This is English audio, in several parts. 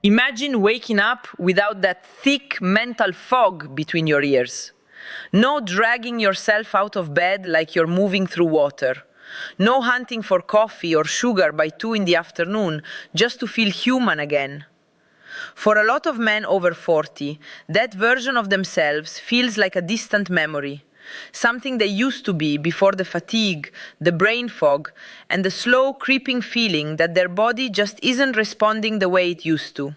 Imagine waking up without that thick mental fog between your ears. No dragging yourself out of bed like you're moving through water. No hunting for coffee or sugar by 2 in the afternoon just to feel human again. For a lot of men over 40, that version of themselves feels like a distant memory. Something they used to be before the fatigue, the brain fog, and the slow creeping feeling that their body just isn't responding the way it used to.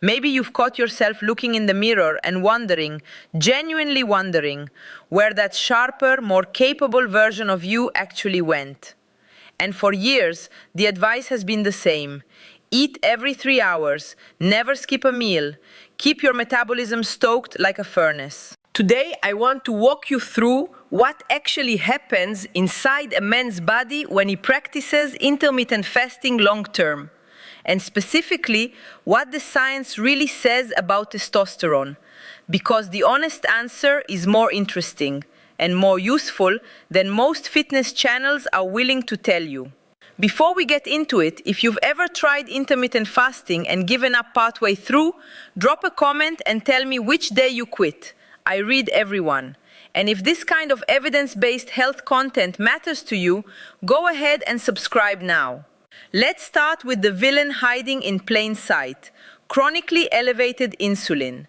Maybe you've caught yourself looking in the mirror and wondering, genuinely wondering, where that sharper, more capable version of you actually went. And for years, the advice has been the same. Eat every 3 hours, never skip a meal, keep your metabolism stoked like a furnace. Today, I want to walk you through what actually happens inside a man's body when he practices intermittent fasting long term, and specifically what the science really says about testosterone, because the honest answer is more interesting and more useful than most fitness channels are willing to tell you. Before we get into it, if you've ever tried intermittent fasting and given up partway through, drop a comment and tell me which day you quit. I read everyone. And if this kind of evidence-based health content matters to you, go ahead and subscribe now. Let's start with the villain hiding in plain sight: chronically elevated insulin.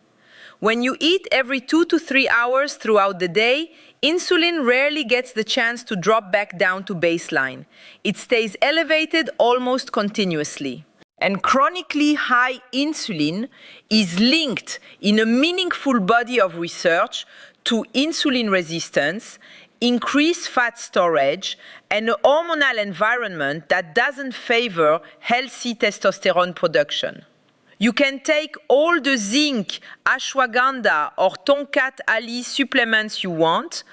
When you eat every 2 to 3 hours throughout the day, insulin rarely gets the chance to drop back down to baseline. It stays elevated almost continuously. And chronically high insulin is linked in a meaningful body of research to insulin resistance, increased fat storage, and a hormonal environment that doesn't favor healthy testosterone production. You can take all the zinc, ashwagandha, or tonkat ali supplements you want,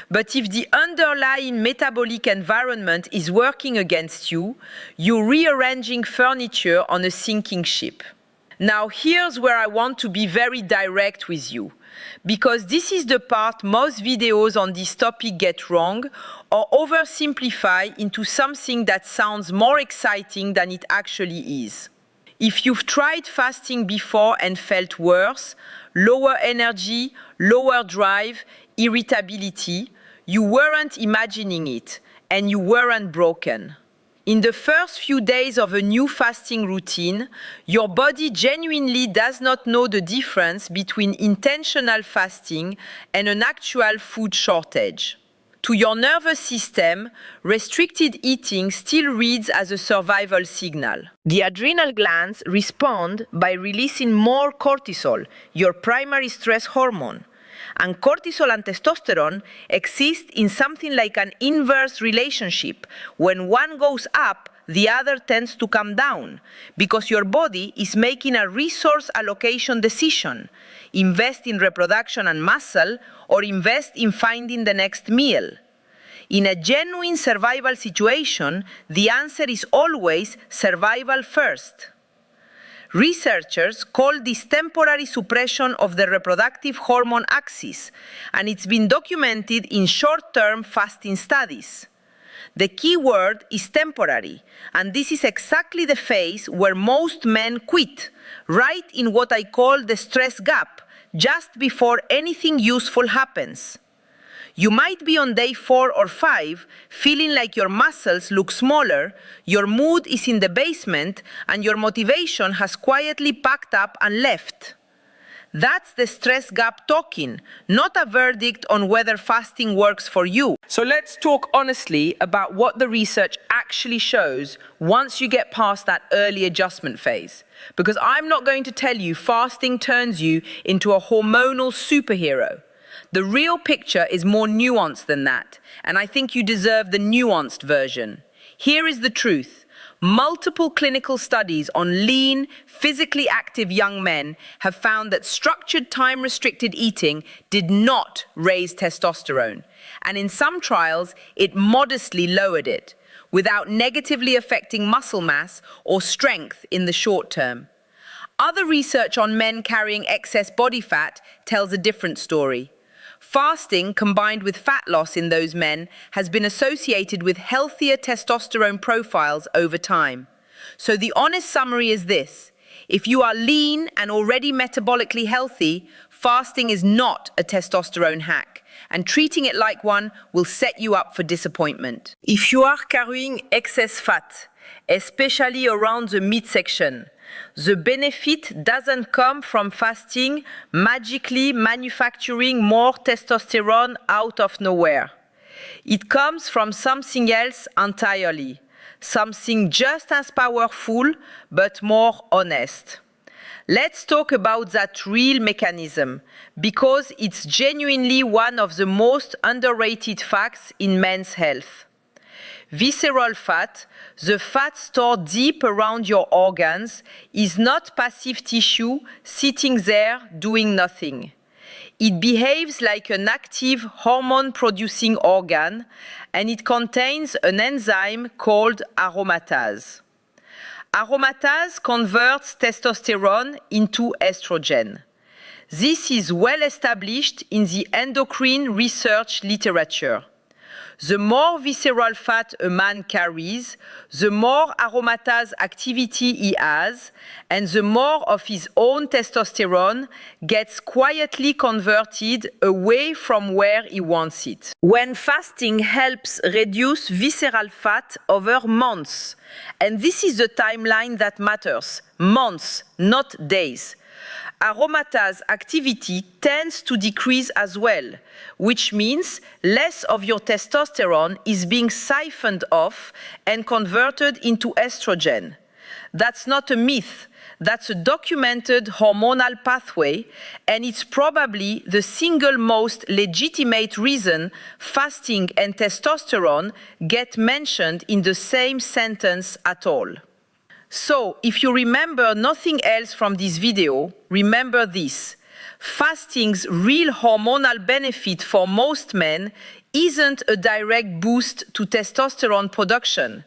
but if the underlying metabolic environment is working against you, you're rearranging furniture on a sinking ship. Now here's where I want to be very direct with you, because this is the part most videos on this topic get wrong or oversimplify into something that sounds more exciting than it actually is. If you've tried fasting before and felt worse, lower energy, lower drive, irritability, you weren't imagining it, and you weren't broken. In the first few days of a new fasting routine, your body genuinely does not know the difference between intentional fasting and an actual food shortage. To your nervous system, restricted eating still reads as a survival signal. The adrenal glands respond by releasing more cortisol, your primary stress hormone. And cortisol and testosterone exist in something like an inverse relationship. When one goes up, the other tends to come down, because your body is making a resource allocation decision: invest in reproduction and muscle, or invest in finding the next meal. In a genuine survival situation, the answer is always survival first. Researchers call this temporary suppression of the reproductive hormone axis, and it's been documented in short-term fasting studies. The key word is temporary, and this is exactly the phase where most men quit, right in what I call the stress gap, just before anything useful happens. You might be on day 4 or 5, feeling like your muscles look smaller, your mood is in the basement, and your motivation has quietly packed up and left. That's the stress gap talking, not a verdict on whether fasting works for you. So let's talk honestly about what the research actually shows once you get past that early adjustment phase. Because I'm not going to tell you fasting turns you into a hormonal superhero. The real picture is more nuanced than that, and I think you deserve the nuanced version. Here is the truth. Multiple clinical studies on lean, physically active young men have found that structured time-restricted eating did not raise testosterone, and in some trials, it modestly lowered it, without negatively affecting muscle mass or strength in the short term. Other research on men carrying excess body fat tells a different story. Fasting combined with fat loss in those men has been associated with healthier testosterone profiles over time. So the honest summary is this: If you are lean and already metabolically healthy, fasting is not a testosterone hack, and treating it like one will set you up for disappointment. If you are carrying excess fat, especially around the midsection, the benefit doesn't come from fasting magically manufacturing more testosterone out of nowhere. It comes from something else entirely, something just as powerful but more honest. Let's talk about that real mechanism, because it's genuinely one of the most underrated facts in men's health. Visceral fat, the fat stored deep around your organs, is not passive tissue sitting there doing nothing. It behaves like an active hormone-producing organ, and it contains an enzyme called aromatase. Aromatase converts testosterone into estrogen. This is well established in the endocrine research literature. The more visceral fat a man carries, the more aromatase activity he has, and the more of his own testosterone gets quietly converted away from where he wants it. When fasting helps reduce visceral fat over months, and this is the timeline that matters, months, not days, aromatase activity tends to decrease as well, which means less of your testosterone is being siphoned off and converted into estrogen. That's not a myth. That's a documented hormonal pathway, and it's probably the single most legitimate reason fasting and testosterone get mentioned in the same sentence at all. So, if you remember nothing else from this video, remember this. Fasting's real hormonal benefit for most men isn't a direct boost to testosterone production.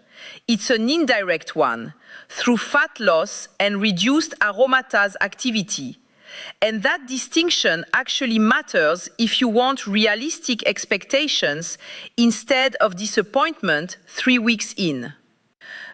It's an indirect one, through fat loss and reduced aromatase activity. And that distinction actually matters if you want realistic expectations instead of disappointment 3 weeks in.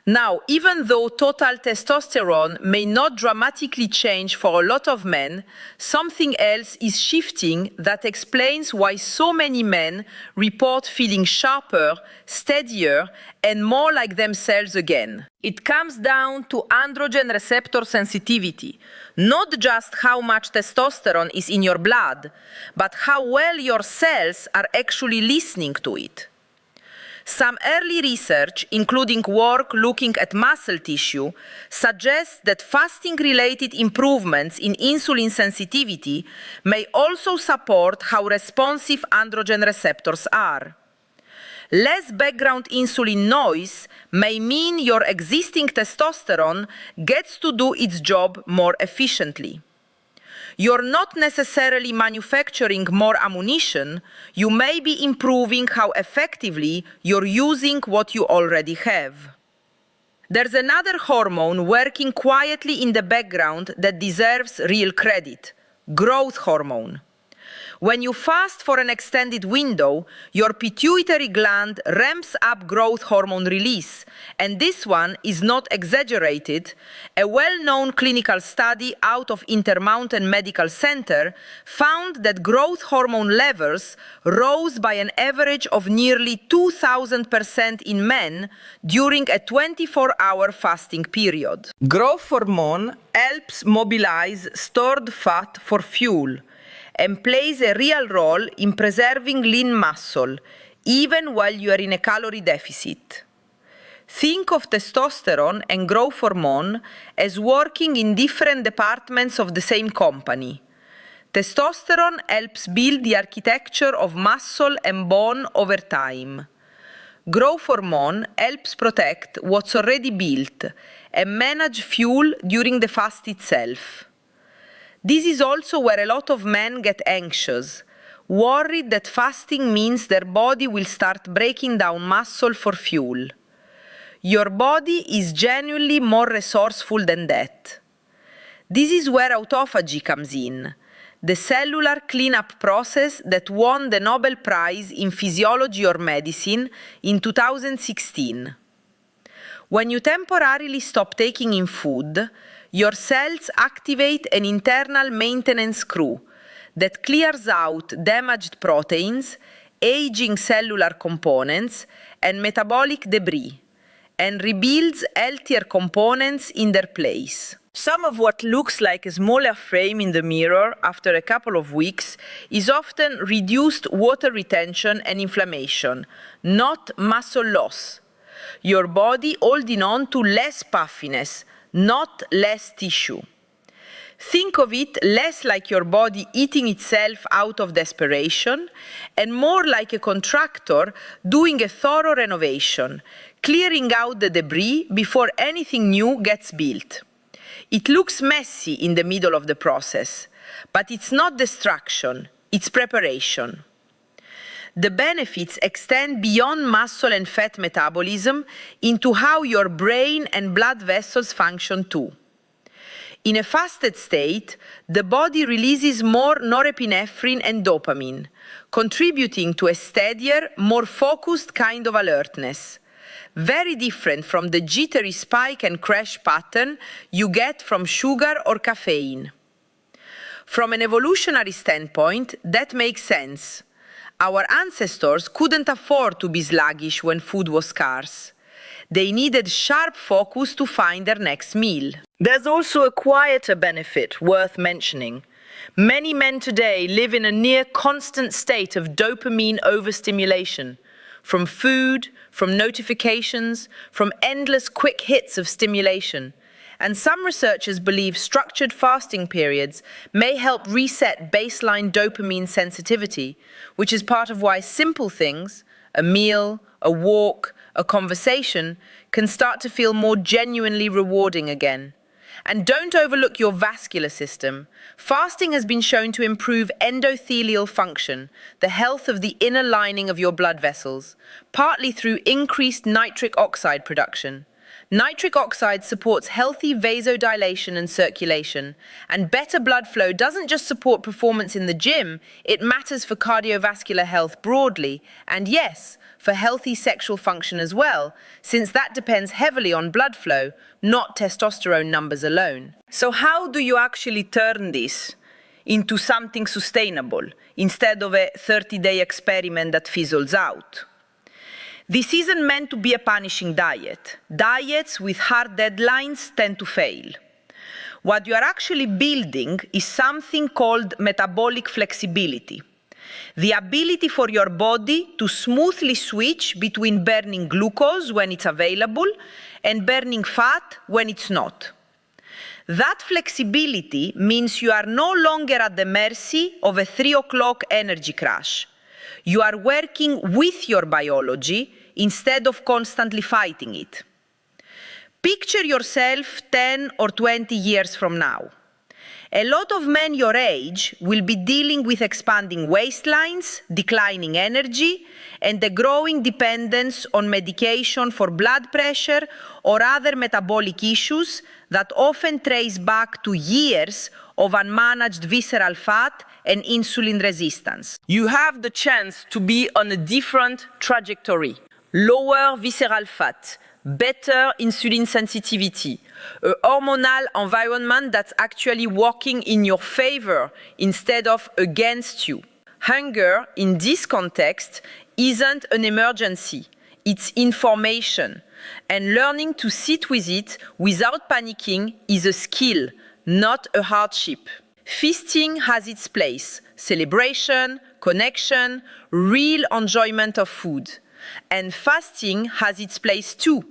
Now, even though total testosterone may not dramatically change for a lot of men, something else is shifting that explains why so many men report feeling sharper, steadier, and more like themselves again. It comes down to androgen receptor sensitivity, not just how much testosterone is in your blood, but how well your cells are actually listening to it. Some early research, including work looking at muscle tissue, suggests that fasting-related improvements in insulin sensitivity may also support how responsive androgen receptors are. Less background insulin noise may mean your existing testosterone gets to do its job more efficiently. You're not necessarily manufacturing more ammunition, you may be improving how effectively you're using what you already have. There's another hormone working quietly in the background that deserves real credit: growth hormone. When you fast for an extended window, your pituitary gland ramps up growth hormone release, and this one is not exaggerated. A well-known clinical study out of Intermountain Medical Center found that growth hormone levels rose by an average of nearly 2,000% in men during a 24-hour fasting period. Growth hormone helps mobilize stored fat for fuel and plays a real role in preserving lean muscle, even while you are in a calorie deficit. Think of testosterone and growth hormone as working in different departments of the same company. Testosterone helps build the architecture of muscle and bone over time. Growth hormone helps protect what's already built and manage fuel during the fast itself. This is also where a lot of men get anxious, worried that fasting means their body will start breaking down muscle for fuel. Your body is genuinely more resourceful than that. This is where autophagy comes in, the cellular cleanup process that won the Nobel Prize in Physiology or Medicine in 2016. When you temporarily stop taking in food, your cells activate an internal maintenance crew that clears out damaged proteins, aging cellular components, and metabolic debris, and rebuilds healthier components in their place. Some of what looks like a smaller frame in the mirror after a couple of weeks is often reduced water retention and inflammation, not muscle loss. Your body holding on to less puffiness, not less tissue. Think of it less like your body eating itself out of desperation and more like a contractor doing a thorough renovation, clearing out the debris before anything new gets built. It looks messy in the middle of the process, but it's not destruction, it's preparation. The benefits extend beyond muscle and fat metabolism into how your brain and blood vessels function too. In a fasted state, the body releases more norepinephrine and dopamine, contributing to a steadier, more focused kind of alertness, very different from the jittery spike and crash pattern you get from sugar or caffeine. From an evolutionary standpoint, that makes sense. Our ancestors couldn't afford to be sluggish when food was scarce. They needed sharp focus to find their next meal. There's also a quieter benefit worth mentioning. Many men today live in a near constant state of dopamine overstimulation, from food, from notifications, from endless quick hits of stimulation. And some researchers believe structured fasting periods may help reset baseline dopamine sensitivity, which is part of why simple things, a meal, a walk, a conversation, can start to feel more genuinely rewarding again. And don't overlook your vascular system. Fasting has been shown to improve endothelial function, the health of the inner lining of your blood vessels, partly through increased nitric oxide production. Nitric oxide supports healthy vasodilation and circulation, and better blood flow doesn't just support performance in the gym, it matters for cardiovascular health broadly, and yes, for healthy sexual function as well, since that depends heavily on blood flow, not testosterone numbers alone. So how do you actually turn this into something sustainable, instead of a 30-day experiment that fizzles out? This isn't meant to be a punishing diet. Diets with hard deadlines tend to fail. What you are actually building is something called metabolic flexibility. The ability for your body to smoothly switch between burning glucose when it's available and burning fat when it's not. That flexibility means you are no longer at the mercy of a 3 o'clock energy crash. You are working with your biology instead of constantly fighting it. Picture yourself 10 or 20 years from now. A lot of men your age will be dealing with expanding waistlines, declining energy, and the growing dependence on medication for blood pressure or other metabolic issues that often trace back to years of unmanaged visceral fat and insulin resistance. You have the chance to be on a different trajectory. Lower visceral fat, better insulin sensitivity, a hormonal environment that's actually working in your favor instead of against you. Hunger, in this context, isn't an emergency, it's information. And learning to sit with it without panicking is a skill, not a hardship. Feasting has its place, celebration, connection, real enjoyment of food. And fasting has its place too,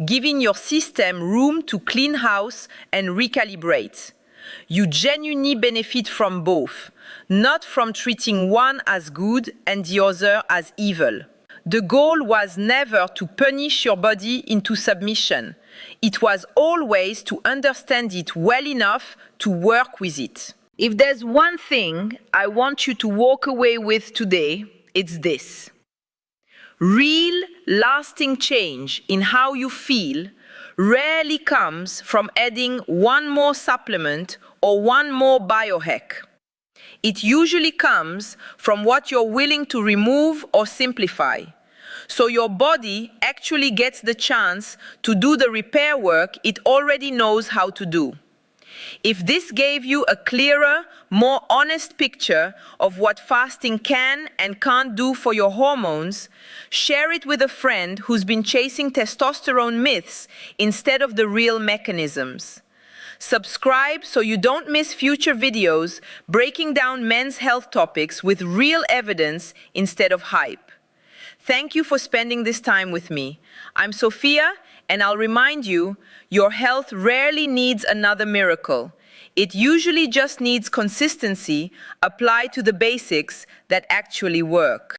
giving your system room to clean house and recalibrate. You genuinely benefit from both, not from treating one as good and the other as evil. The goal was never to punish your body into submission. It was always to understand it well enough to work with it. If there's one thing I want you to walk away with today, it's this. Real, lasting change in how you feel rarely comes from adding one more supplement or one more biohack. It usually comes from what you're willing to remove or simplify. So your body actually gets the chance to do the repair work it already knows how to do. If this gave you a clearer, more honest picture of what fasting can and can't do for your hormones, share it with a friend who's been chasing testosterone myths instead of the real mechanisms. Subscribe so you don't miss future videos breaking down men's health topics with real evidence instead of hype. Thank you for spending this time with me. I'm Sophia, and I'll remind you, your health rarely needs another miracle. It usually just needs consistency applied to the basics that actually work.